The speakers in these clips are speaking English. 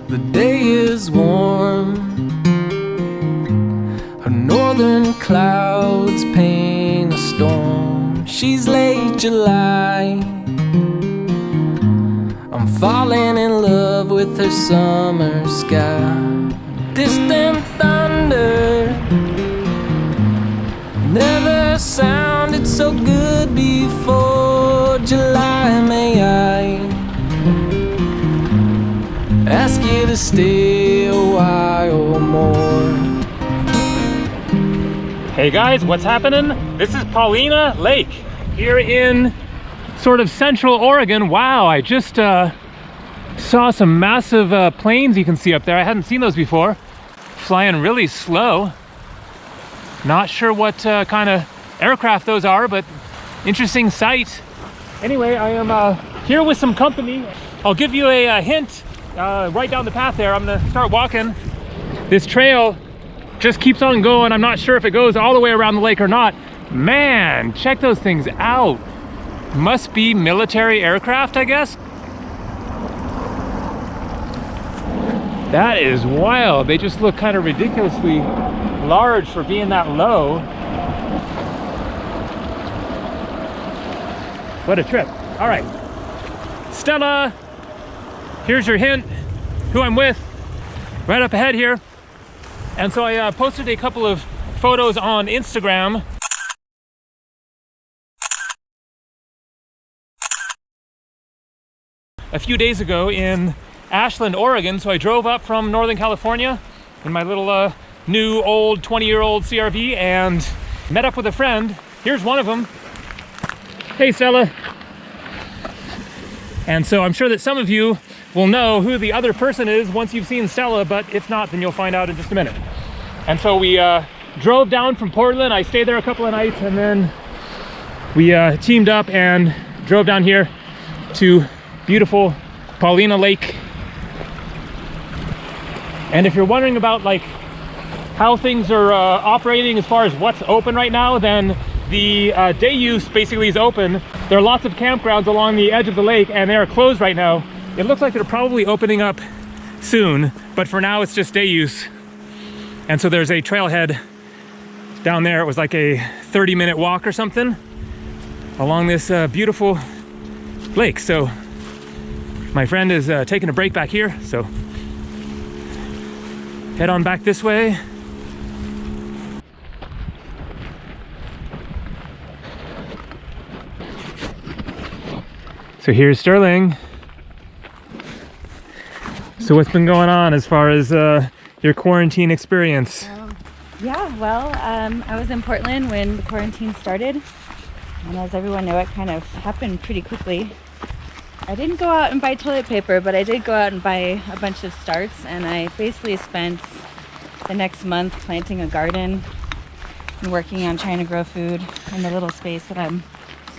The day is warm, her northern clouds paint a storm. She's late July, I'm falling in love with her summer sky. Distant thunder never sounded so good before. July, may I ask you to stay a while more? Hey guys, what's happening? This is Paulina Lake here in sort of central Oregon. Wow, I just saw some massive planes you can see up there. I hadn't seen those before. Flying really slow. Not sure what kind of aircraft those are, but interesting sight. Anyway, I am here with some company. I'll give you a hint right down the path there. I'm gonna start walking. This trail just keeps on going. I'm not sure if it goes all the way around the lake or not. Man, check those things out. Must be military aircraft, I guess. That is wild. They just look kind of ridiculously large for being that low. What a trip. All right, Stella, here's your hint, who I'm with, right up ahead here. And so I posted a couple of photos on Instagram. A few days ago in Ashland, Oregon. So I drove up from Northern California in my little new old 20-year-old CRV and met up with a friend. Here's one of them. Hey Stella. And so I'm sure that some of you will know who the other person is once you've seen Stella, but if not, then you'll find out in just a minute. And so we drove down from Portland. I stayed there a couple of nights, and then we teamed up and drove down here to beautiful Paulina Lake. And if you're wondering about like how things are operating as far as what's open right now, then the day use basically is open. There are lots of campgrounds along the edge of the lake, and they are closed right now. It looks like they're probably opening up soon, but for now it's just day use. And so there's a trailhead down there. It was like a 30-minute walk or something along this beautiful lake. So my friend is taking a break back here, so head on back this way. So here's Sterling. So what's been going on as far as your quarantine experience? Yeah, well, I was in Portland when the quarantine started, and as everyone knows, it kind of happened pretty quickly. I didn't go out and buy toilet paper, but I did go out and buy a bunch of starts, and I basically spent the next month planting a garden and working on trying to grow food in the little space that I'm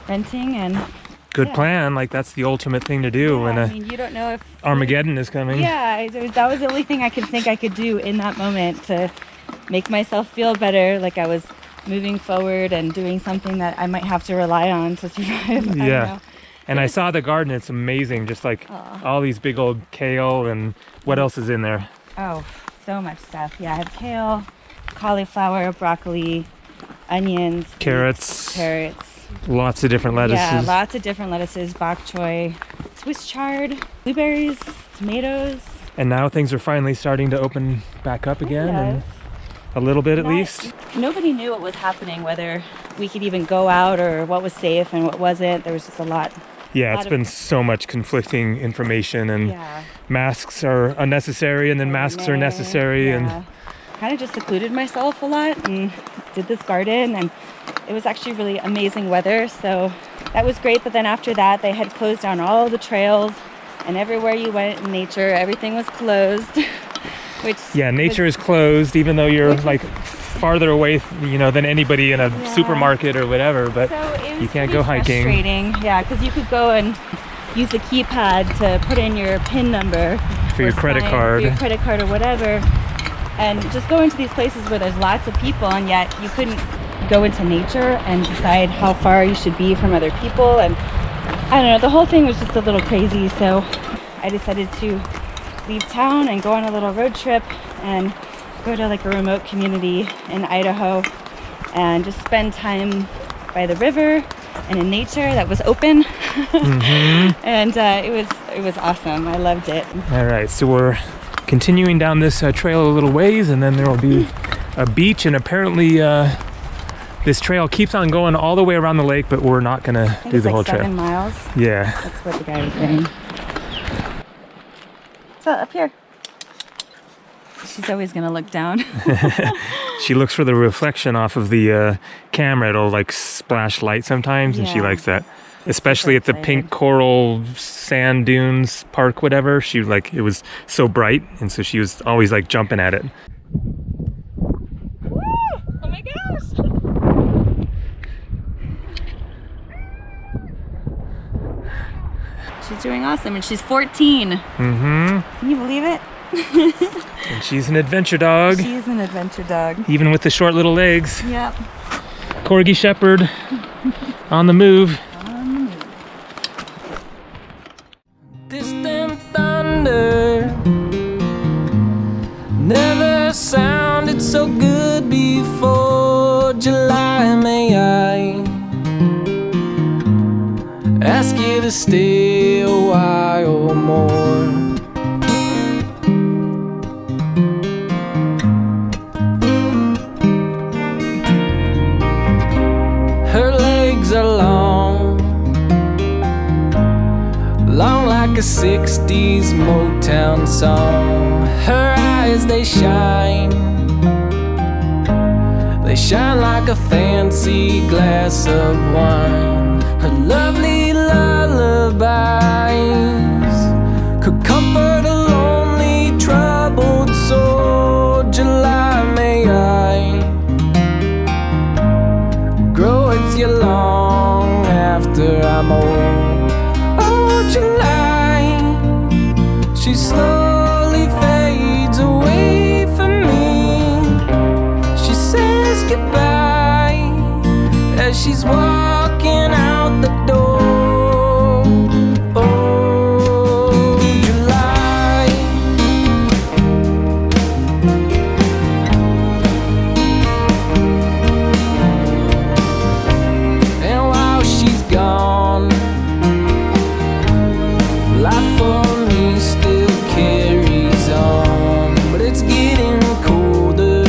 renting. And good plan. Like, that's the ultimate thing to do when I mean, you don't know if Armageddon is coming. Yeah, that was the only thing I could think I could do in that moment to make myself feel better, like I was moving forward and doing something that I might have to rely on to survive. Yeah. And I saw the garden. It's amazing. Just like all these big old kale, and what else is in there? Oh, so much stuff. Yeah, I have kale, cauliflower, broccoli, onions, carrots. Lots of different lettuces. Yeah, lots of different lettuces, bok choy, Swiss chard, blueberries, tomatoes. And now things are finally starting to open back up again, and a little bit at least. Nobody knew what was happening, whether we could even go out or what was safe and what wasn't. There was just a lot. Yeah, it's been so much conflicting information, and masks are unnecessary, and then masks are necessary, and kind of just secluded myself a lot and did this garden, and it was actually really amazing weather, so that was great. But then after that, they had closed down all the trails, and everywhere you went in nature, everything was closed. Which nature is closed, even though you're like farther away, than anybody in a supermarket or whatever. But you can't go hiking. Frustrating, yeah, because you could go and use the keypad to put in your PIN number for your credit card, or whatever, and just go into these places where there's lots of people, and yet you couldn't go into nature and decide how far you should be from other people. And I don't know, the whole thing was just a little crazy. So I decided to leave town and go on a little road trip and go to like a remote community in Idaho and just spend time by the river and in nature that was open. And it was awesome. I loved it. All right, so we're continuing down this trail a little ways, and then there will be a beach, and apparently this trail keeps on going all the way around the lake, but we're not gonna do the whole trail. 7 miles. Yeah. That's what the guy was saying. So up here. She's always gonna look down. She looks for the reflection off of the camera. It'll like splash light sometimes, and she Yeah. likes that. Especially at the pink coral sand dunes park, whatever. She like, it was so bright, and so she was always like jumping at it. Woo! Oh my gosh! She's doing awesome, and she's 14. Mm-hmm. Can you believe it? And she's an adventure dog. She is an adventure dog. Even with the short little legs. Yep. Corgi Shepherd on the move. Distant thunder never sounded so good before. July, may I ask you to stay a while more? Her legs are long like a 60s Motown song. Her eyes, they shine like a fancy glass of wine. Her lovely lullabies could comfort a lonely, troubled soul. July, may I grow with you long after I'm old. Oh, July, she slowly fades away from me. She says goodbye as she's walking out the door. Oh, July. And while she's gone, life for me still carries on, but it's getting colder.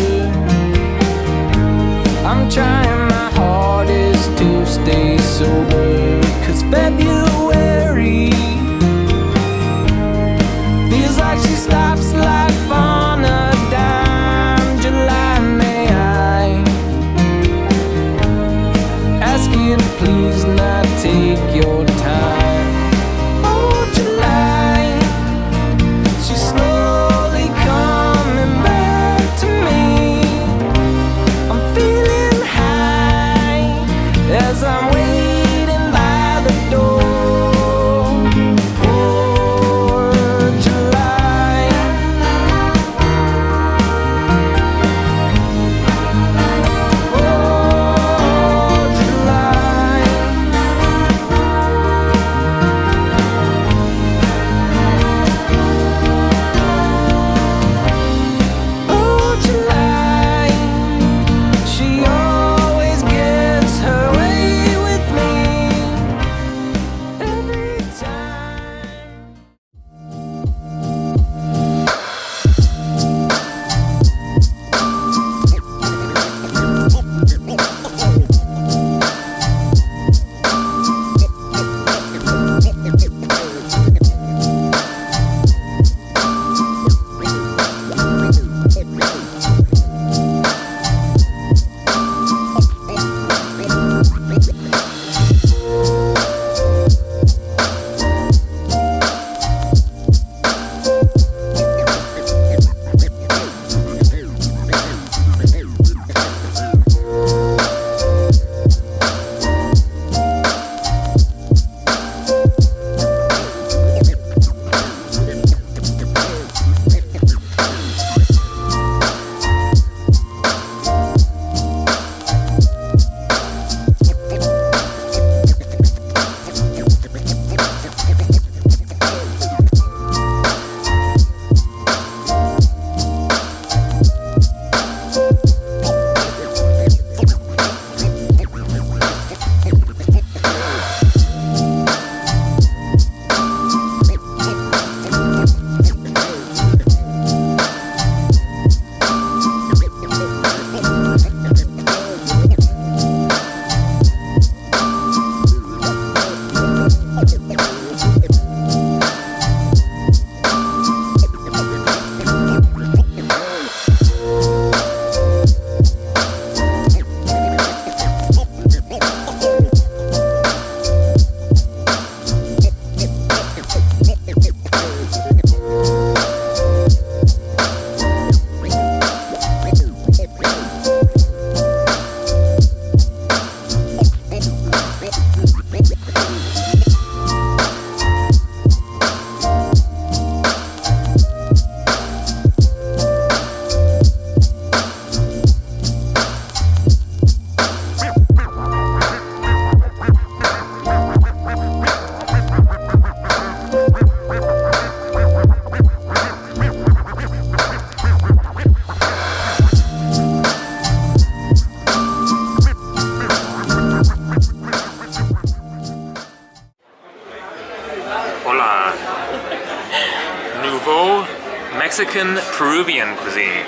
Mexican Peruvian cuisine.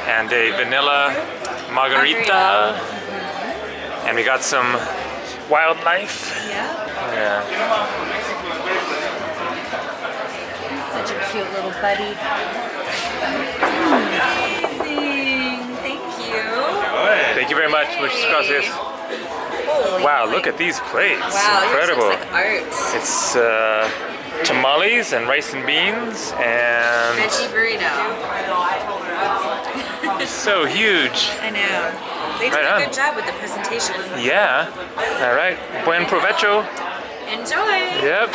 And a vanilla margarita. And we got some wildlife. Yeah. Such a cute little buddy. Amazing. Thank you. Thank you very much. Muchas gracias. Wow, look at these plates. Wow, Incredible. This looks like art. It's tamales and rice and beans and Veggie burrito. so huge. I know. They did Right a on. good job with the presentation. Yeah. All right. Buen provecho. Enjoy. Yep.